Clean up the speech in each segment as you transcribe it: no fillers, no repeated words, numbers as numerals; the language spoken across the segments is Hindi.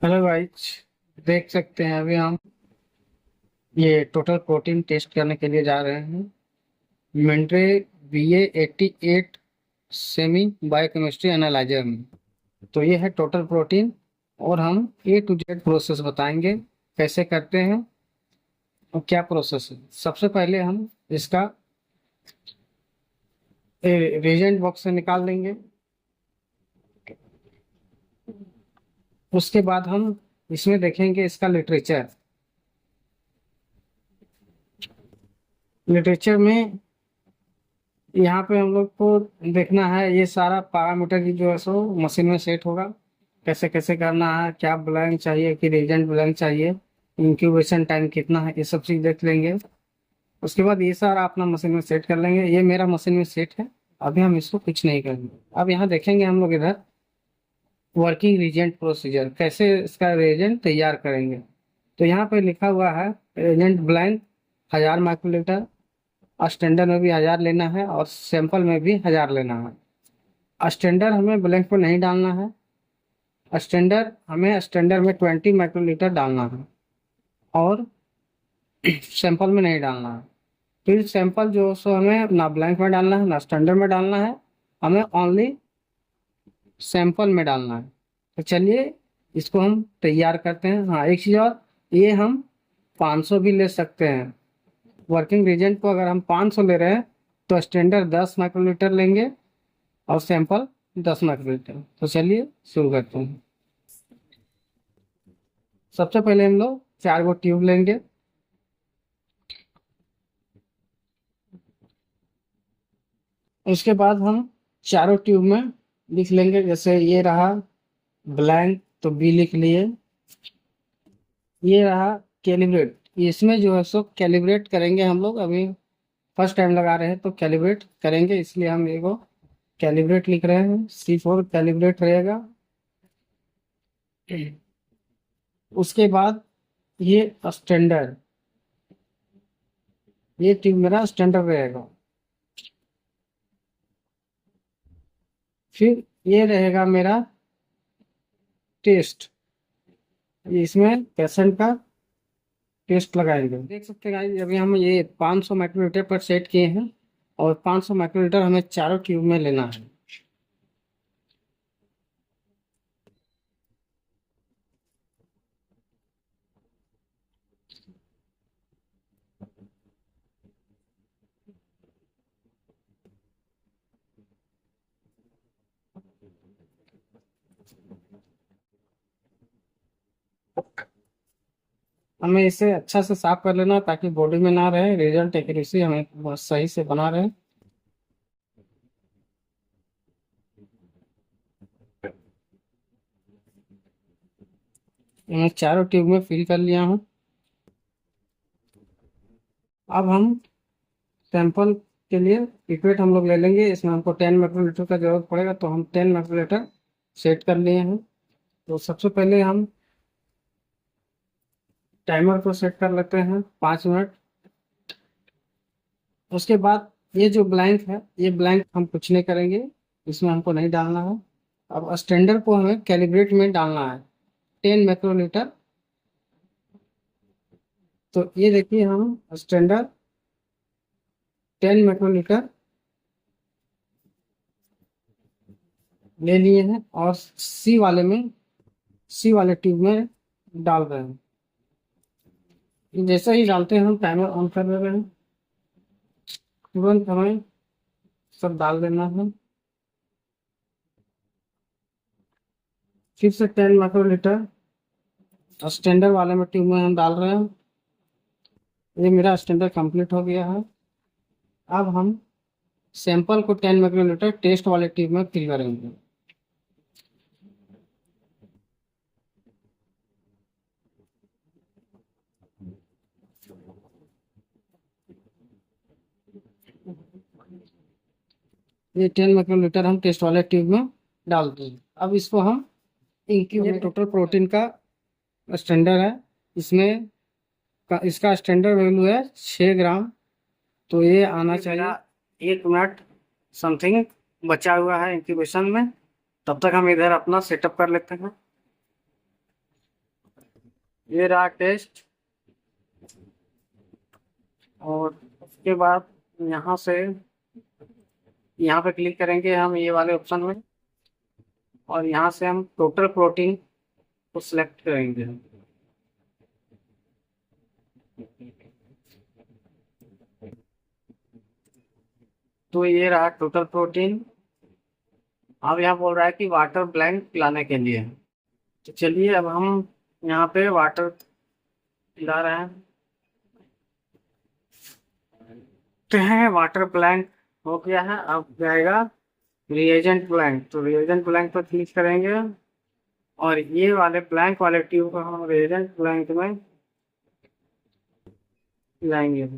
हेलो गाइस, देख सकते हैं अभी हम ये टोटल प्रोटीन टेस्ट करने के लिए जा रहे हैं। मिनट्रे BA88 सेमी बायोकेमिस्ट्री एनालाइजर में। तो ये है टोटल प्रोटीन और हम A to Z प्रोसेस बताएंगे कैसे करते हैं और क्या प्रोसेस है। सबसे पहले हम इसका रिएजेंट बॉक्स से निकाल देंगे। उसके बाद हम इसमें देखेंगे इसका लिटरेचर। लिटरेचर में यहाँ पे हम लोग को देखना है ये सारा पैरामीटर की जो है सो मशीन में सेट होगा। कैसे कैसे करना है, क्या ब्लैंक चाहिए कि रीजेंट ब्लैंक चाहिए, इंक्यूबेशन टाइम कितना है, ये सब चीज देख लेंगे। उसके बाद ये सारा अपना मशीन में सेट कर लेंगे। ये मेरा मशीन में सेट है। अभी हम इसको कुछ नहीं करेंगे। अब यहाँ देखेंगे हम लोग इधर वर्किंग रीजेंट प्रोसीजर, कैसे इसका रिएजेंट तैयार करेंगे। तो यहाँ पे लिखा हुआ है रिएजेंट ब्लैंक 1000 माइक्रोलीटर, स्टैंडर्ड में भी 1000 लेना है और सैंपल में भी 1000 लेना है। स्टैंडर्ड हमें ब्लैंक पर नहीं डालना है। स्टैंडर्ड में 20 माइक्रोलीटर डालना है और सैंपल में नहीं डालना है। फिर सैंपल जो सो हमें ना ब्लैंक में डालना है ना स्टैंडर्ड में डालना है, हमें ओनली सैंपल में डालना है। तो चलिए इसको हम तैयार करते हैं। हाँ, एक चीज़ और, ये हम 500 भी ले सकते हैं। वर्किंग रीजेंट को अगर हम 500 ले रहे हैं तो स्टैंडर्ड 10 माइक्रोलीटर लेंगे और सैंपल 10 माइक्रोलीटर। तो चलिए शुरू करते हैं। सबसे पहले हम लोग 4 गो ट्यूब लेंगे। उसके बाद हम चारों ट्यूब में लिख लेंगे। जैसे ये रहा ब्लैंक तो बी लिख लिए। ये रहा कैलिब्रेट, इसमें जो है सो कैलिब्रेट करेंगे हम लोग। अभी फर्स्ट टाइम लगा रहे हैं तो कैलिब्रेट करेंगे, इसलिए हम एगो कैलिब्रेट लिख रहे हैं। C4 कैलिब्रेट रहेगा। उसके बाद ये स्टैंडर्ड, ये ट्यूब मेरा स्टैंडर्ड रहेगा। फिर ये रहेगा मेरा टेस्ट, इसमें पेशेंट का टेस्ट लगाएंगे। देख सकते हैं गाइस, अभी हम ये 500 माइक्रोलीटर पर सेट किए हैं और 500 माइक्रोलीटर हमें चारों ट्यूब में लेना है। हमें इसे अच्छा से साफ कर लेना ताकि बॉडी में ना रहे, रिजल्ट एक्यूरेसी हमें बहुत सही से बना रहे। मैं चारों ट्यूब में फिल कर लिया हूँ। अब हम सैंपल के लिए पिपेट हम लोग ले लेंगे। इसमें हमको 10 माइक्रोलीटर का जरूरत पड़ेगा, तो हम 10 माइक्रोलीटर सेट कर लिए हैं। तो सबसे पहले हम टाइमर को सेट कर लेते हैं 5 मिनट। उसके बाद ये जो ब्लैंक है, ये ब्लैंक हम कुछ नहीं करेंगे, इसमें हमको नहीं डालना है। अब स्टैंडर्ड को हमें कैलिब्रेट में डालना है 10 माइक्रोलीटर। तो ये देखिए हम स्टैंडर्ड 10 माइक्रोलीटर ले लिए हैं और सी वाले ट्यूब में डाल रहे हैं। जैसे ही डालते हैं हम टाइमर ऑन कर रहे हैं, तुरंत हमें सब डाल देना है। फिर से 10 माइक्रोलीटर स्टैंडर्ड वाले में ट्यूब में हम डाल रहे हैं। ये मेरा स्टैंडर्ड कंप्लीट हो गया है। अब हम सैंपल को 10 माइक्रोलीटर टेस्ट वाले ट्यूब में फिल करेंगे। ये 10 माइक्रोलीटर हम टेस्ट वाले ट्यूब में डाल देंगे। अब इसको हम इंक्यूबेट, टोटल प्रोटीन का स्टैंडर्ड है। इसमें इसका स्टैंडर्ड वैल्यू है 6 ग्राम। तो ये आना चाहिए। 1 मिनट समथिंग बचा हुआ है इंक्यूबेशन में। तब तक हम इधर अपना सेटअप कर लेते हैं। ये रहा टेस्ट। और उसके बाद यहाँ से यहाँ पे क्लिक करेंगे हम ये वाले ऑप्शन में, और यहाँ से हम टोटल प्रोटीन को सिलेक्ट करेंगे। तो ये रहा टोटल प्रोटीन। अब यहाँ बोल रहा है कि वाटर ब्लैंक पिलाने के लिए। तो चलिए अब हम यहाँ पे वाटर पिला रहे हैं। तो है वाटर ब्लैंक हो गया है। अब जाएगा रिएजेंट ब्लैंक, तो रिएजेंट ब्लैंक पर क्लिक करेंगे और ये वाले ब्लैंक वाले ट्यूब को हम रिएजेंट ब्लैंक में लाएंगे।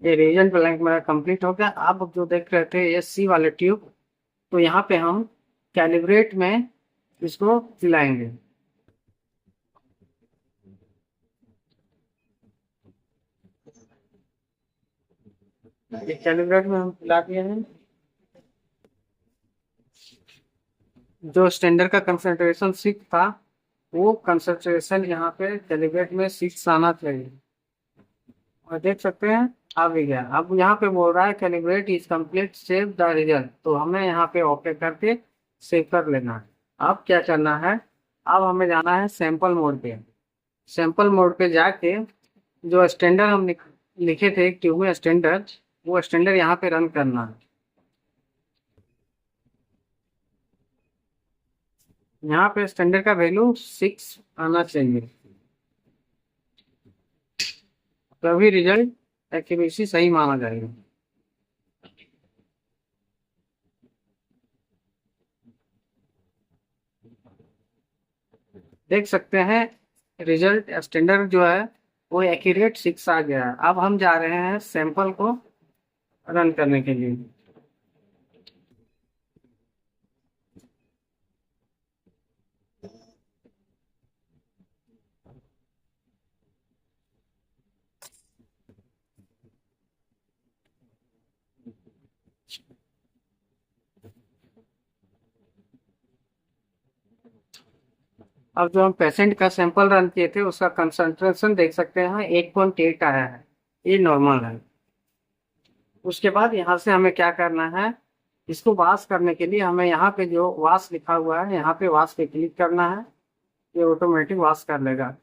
ये रिएजेंट ब्लैंक मेरा कंप्लीट हो गया। आप जो देख रहे थे ये सी वाले ट्यूब, तो यहाँ पे हम कैलिब्रेट में इसको पिलाएंगे। ये कैलिब्रेट में हम पिला दिए हैं। जो स्टैंडर्ड का कंसंट्रेशन 6 था, वो कंसंट्रेशन यहाँ पे कैलिब्रेट में 6 आना चाहिए। और देख सकते हैं आ भी गया। अब यहाँ पे बोल रहा है calibrate is complete, save the result. तो हमें यहाँ पे ओके करके सेव कर लेना है। अब क्या करना है, अब हमें जाना है सैंपल मोड पे। सैंपल मोड पे जाके जो स्टैंडर्ड हम लिखे थे एक ट्यूब में स्टैंडर्ड, वो स्टैंडर्ड यहाँ पे रन करना है। यहाँ पे स्टैंडर्ड का वैल्यू 6 आना चाहिए, तभी रिजल्ट एक्यूरेसी सही माना जाएगा। देख सकते हैं रिजल्ट स्टैंडर्ड जो है वो एक्यूरेट 6 आ गया है। अब हम जा रहे हैं सैंपल को रन करने के लिए। अब जो हम पेशेंट का सैंपल रन किए थे उसका कंसंट्रेशन देख सकते हैं 8.8 आया है, ये नॉर्मल है। उसके बाद यहाँ से हमें क्या करना है, इसको वॉश करने के लिए हमें यहाँ पे जो वॉश लिखा हुआ है यहाँ पे वॉश पे क्लिक करना है। ये ऑटोमेटिक वॉश कर लेगा।